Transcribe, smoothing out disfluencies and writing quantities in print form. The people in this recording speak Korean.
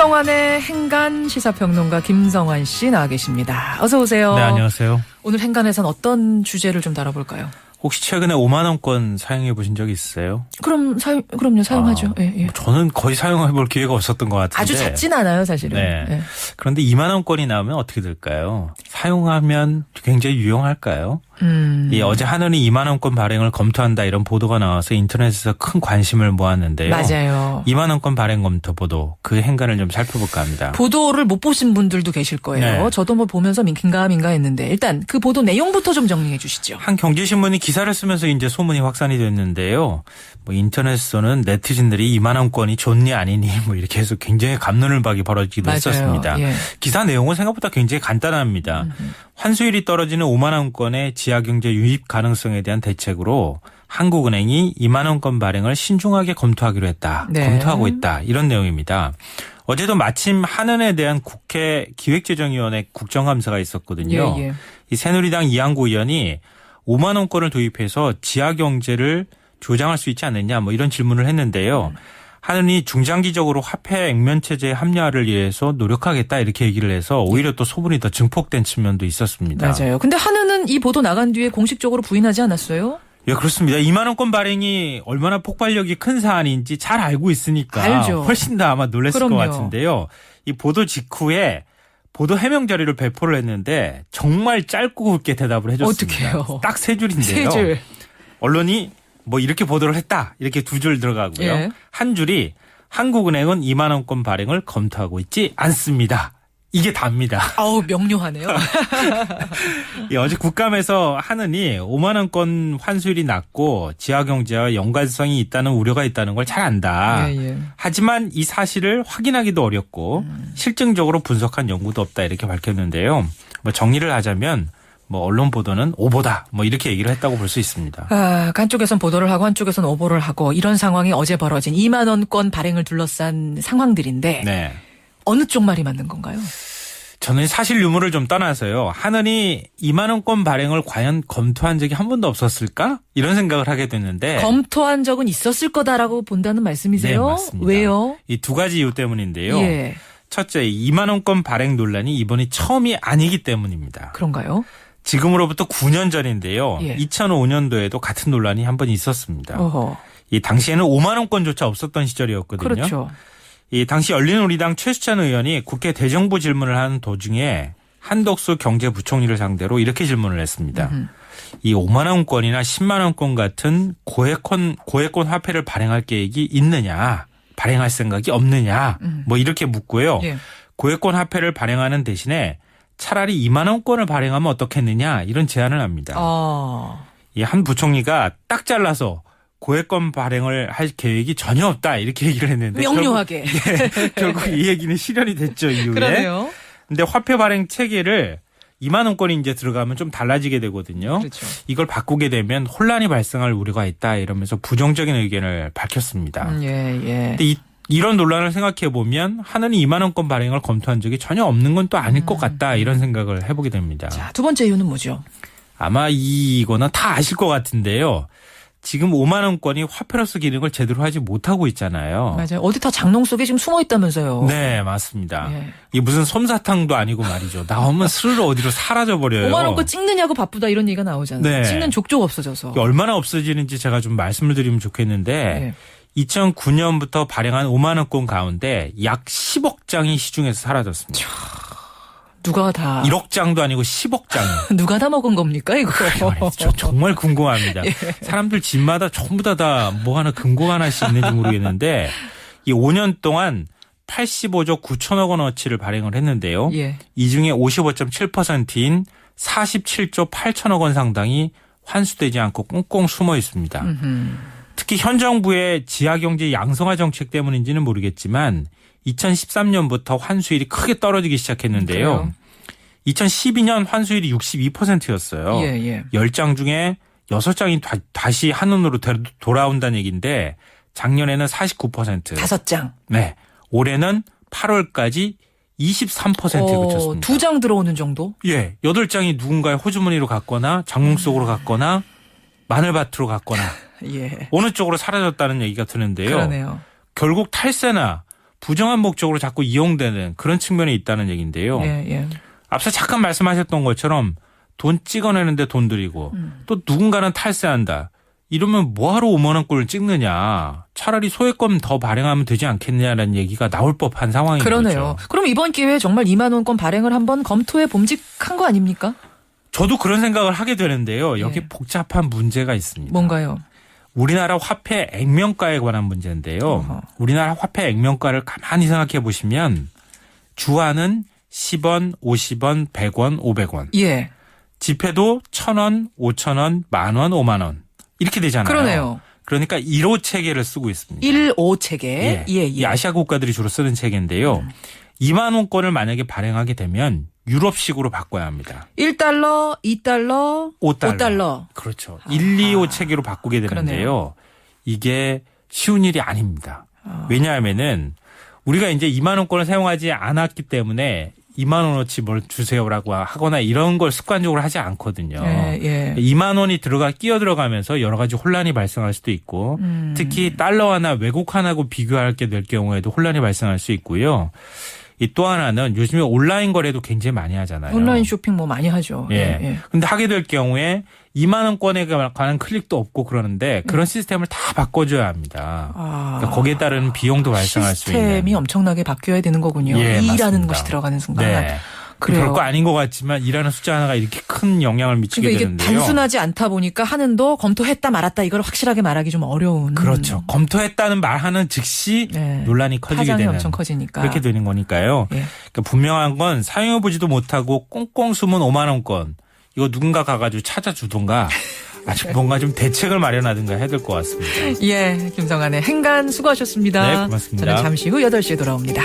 김성환의 행간 시사평론가 김성환 씨 나와 계십니다. 어서 오세요. 네, 안녕하세요. 오늘 행간에선 어떤 주제를 좀 다뤄볼까요? 혹시 최근에 5만 원권 사용해 보신 적 있으세요? 그럼요. 사용하죠. 예. 저는 거의 사용해 볼 기회가 없었던 것 같은데. 아주 잦진 않아요, 사실은. 네. 예. 그런데 2만 원권이 나오면 어떻게 될까요? 사용하면 굉장히 유용할까요? 어제 하느니 2만 원권 발행을 검토한다 이런 보도가 나와서 인터넷에서 큰 관심을 모았는데요. 맞아요. 2만 원권 발행 검토 보도 그 행간을 좀 살펴볼까 합니다. 보도를 못 보신 분들도 계실 거예요. 네. 저도 뭐 보면서 민긴가 했는데 일단 그 보도 내용부터 좀 정리해 주시죠. 한 경제신문이 기사를 쓰면서 이제 소문이 확산이 됐는데요. 뭐 인터넷에서는 네티즌들이 2만 원권이 좋니 아니니 뭐 이렇게 해서 굉장히 갑론을박이 벌어지기도 맞아요. 했었습니다. 예. 기사 내용은 생각보다 굉장히 간단합니다. 환수율이 떨어지는 5만 원권의 지하경제 유입 가능성에 대한 대책으로 한국은행이 2만 원권 발행을 신중하게 검토하기로 했다. 네. 검토하고 있다. 이런 내용입니다. 어제도 마침 한은에 대한 국회 기획재정위원회 국정감사가 있었거든요. 예. 이 새누리당 이한구 의원이 5만 원권을 도입해서 지하경제를 조장할 수 있지 않느냐 뭐 이런 질문을 했는데요. 한은이 중장기적으로 화폐 액면체제 합리화를 위해서 노력하겠다 이렇게 얘기를 해서 오히려 또 소문이 더 증폭된 측면도 있었습니다. 맞아요. 근데 한은은 이 보도 나간 뒤에 공식적으로 부인하지 않았어요? 예, 그렇습니다. 2만 원권 발행이 얼마나 폭발력이 큰 사안인지 잘 알고 있으니까 알죠. 훨씬 더 아마 놀랐을 그럼요. 것 같은데요. 이 보도 직후에 보도 해명 자료를 배포를 했는데 정말 짧고 굵게 대답을 해줬습니다. 어떡해요? 딱 세 줄인데요. 세 줄. 언론이 뭐 이렇게 보도를 했다. 이렇게 두 줄 들어가고요. 예. 한 줄이 한국은행은 2만 원권 발행을 검토하고 있지 않습니다. 이게 답니다. 아우 명료하네요. 예, 어제 국감에서 하느니 5만 원권 환수율이 낮고 지하경제와 연관성이 있다는 우려가 있다는 걸 잘 안다. 예. 하지만 이 사실을 확인하기도 어렵고 실증적으로 분석한 연구도 없다 이렇게 밝혔는데요. 뭐 정리를 하자면 뭐 언론 보도는 오보다 뭐 이렇게 얘기를 했다고 볼 수 있습니다. 한쪽에선 보도를 하고 한쪽에선 오보를 하고 이런 상황이 어제 벌어진 2만 원권 발행을 둘러싼 상황들인데 네. 어느 쪽 말이 맞는 건가요? 저는 사실 유무를 좀 떠나서요. 하느니 2만 원권 발행을 과연 검토한 적이 한 번도 없었을까? 이런 생각을 하게 됐는데. 검토한 적은 있었을 거다라고 본다는 말씀이세요? 네, 맞습니다. 왜요? 이 두 가지 이유 때문인데요. 예. 첫째, 2만 원권 발행 논란이 이번이 처음이 아니기 때문입니다. 그런가요? 지금으로부터 9년 전인데요. 예. 2005년도에도 같은 논란이 한 번 있었습니다. 어허. 이 당시에는 5만 원권조차 없었던 시절이었거든요. 그렇죠. 이 당시 열린우리당 최수찬 의원이 국회 대정부 질문을 하는 도중에 한덕수 경제부총리를 상대로 이렇게 질문을 했습니다. 이 5만 원권이나 10만 원권 같은 고액권 화폐를 발행할 계획이 있느냐, 발행할 생각이 없느냐, 뭐 이렇게 묻고요. 예. 고액권 화폐를 발행하는 대신에 차라리 2만 원권을 발행하면 어떻겠느냐 이런 제안을 합니다. 이 한 부총리가 딱 잘라서 고액권 발행을 할 계획이 전혀 없다 이렇게 얘기를 했는데 명료하게. 결국 이 얘기는 실현이 됐죠 이후에. 그러네요. 근데 화폐 발행 체계를 2만 원권이 이제 들어가면 좀 달라지게 되거든요. 그렇죠. 이걸 바꾸게 되면 혼란이 발생할 우려가 있다 이러면서 부정적인 의견을 밝혔습니다. 예. 근데 이런 논란을 생각해 보면 하느니 2만 원권 발행을 검토한 적이 전혀 없는 건 또 아닐 것 같다 이런 생각을 해보게 됩니다. 자, 두 번째 이유는 뭐죠? 아마 이거는 다 아실 것 같은데요. 지금 5만 원권이 화폐로서 기능을 제대로 하지 못하고 있잖아요. 맞아요. 어디 다 장롱 속에 지금 숨어 있다면서요. 네, 맞습니다. 예. 이게 무슨 솜사탕도 아니고 말이죠. 나오면 스르르 어디로 사라져 버려요. 5만 원권 찍느냐고 바쁘다 이런 얘기가 나오잖아요. 네. 찍는 족족 없어져서. 이게 얼마나 없어지는지 제가 좀 말씀을 드리면 좋겠는데 예. 2009년부터 발행한 5만 원권 가운데 약 10억 장이 시중에서 사라졌습니다. 누가 다 1억 장도 아니고 10억 장이. 누가 다 먹은 겁니까 이거? 저 정말 궁금합니다. 예. 사람들 집마다 전부 다 뭐 하나 금고 하나씩 있는지 모르겠는데 이 5년 동안 85조 9천억 원어치를 발행을 했는데요. 예. 이 중에 55.7%인 47조 8천억 원 상당이 환수되지 않고 꽁꽁 숨어 있습니다. 특히 현 정부의 지하경제 양성화 정책 때문인지는 모르겠지만 2013년부터 환수율이 크게 떨어지기 시작했는데요. 그래요? 2012년 환수율이 62%였어요. 예. 10장 중에 6장이 다시 한은으로 돌아온다는 얘기인데 작년에는 49%. 5장. 네. 올해는 8월까지 23%에 그쳤습니다. 2장 들어오는 정도? 예. 8장이 누군가의 호주머니로 갔거나 장롱 속으로 갔거나 마늘밭으로 갔거나 예. 어느 쪽으로 사라졌다는 얘기가 드는데요. 그러네요. 결국 탈세나 부정한 목적으로 자꾸 이용되는 그런 측면이 있다는 얘기인데요. 예, 예. 앞서 잠깐 말씀하셨던 것처럼 돈 찍어내는데 돈 들이고 또 누군가는 탈세한다. 이러면 뭐하러 5만 원꼴을 찍느냐. 차라리 소액권 더 발행하면 되지 않겠냐라는 얘기가 나올 법한 상황인 그러네요. 거죠. 그럼 이번 기회에 정말 2만 원권 발행을 한번 검토해 봄직한 거 아닙니까? 저도 그런 생각을 하게 되는데요. 여기 예. 복잡한 문제가 있습니다. 뭔가요? 우리나라 화폐 액면가에 관한 문제인데요. 어허. 우리나라 화폐 액면가를 가만히 생각해 보시면 주화는 10원, 50원, 100원, 500원. 예. 지폐도 1,000원, 5,000원, 10,000원, 5만 원. 이렇게 되잖아요. 그러네요. 그러니까 1호 체계를 쓰고 있습니다. 1호 체계. 예, 이 예. 아시아 국가들이 주로 쓰는 체계인데요. 2만 원권을 만약에 발행하게 되면 유럽식으로 바꿔야 합니다. 1달러, 2달러, 5달러. 5달러. 그렇죠. 1, 2호 체계로 바꾸게 되는데요. 그러네요. 이게 쉬운 일이 아닙니다. 왜냐하면은 우리가 이제 2만 원권을 사용하지 않았기 때문에 2만 원어치 뭘 주세요라고 하거나 이런 걸 습관적으로 하지 않거든요. 예, 예. 2만 원이 끼어 들어가면서 여러 가지 혼란이 발생할 수도 있고 특히 달러화나 외국화하고 비교하게 될 경우에도 혼란이 발생할 수 있고요. 이 또 하나는 요즘에 온라인 거래도 굉장히 많이 하잖아요. 온라인 쇼핑 뭐 많이 하죠. 예. 예, 예. 근데 하게 될 경우에 2만 원권에 관한 클릭도 없고 그러는데 그런 시스템을 다 바꿔줘야 합니다. 그러니까 거기에 따른 비용도 발생할 수 있는. 시스템이 엄청나게 바뀌어야 되는 거군요. 예, 2라는 맞습니다. 것이 들어가는 순간. 네. 그래요. 별거 아닌 것 같지만 일하는 숫자 하나가 이렇게 큰 영향을 미치게 그러니까 이게 되는데요. 단순하지 않다 보니까 하는도 검토했다 말았다 이걸 확실하게 말하기 좀 어려운. 그렇죠. 검토했다는 말하는 즉시 네. 논란이 커지게 파장이 되는. 엄청 커지니까. 그렇게 되는 거니까요. 예. 그러니까 분명한 건 사용해보지도 못하고 꽁꽁 숨은 5만 원권. 이거 누군가 가가지고 찾아주던가 아주 뭔가 좀 대책을 마련하든가 해야 될 것 같습니다. 예, 김성환의 행간 수고하셨습니다. 네, 고맙습니다. 저는 잠시 후 8시에 돌아옵니다.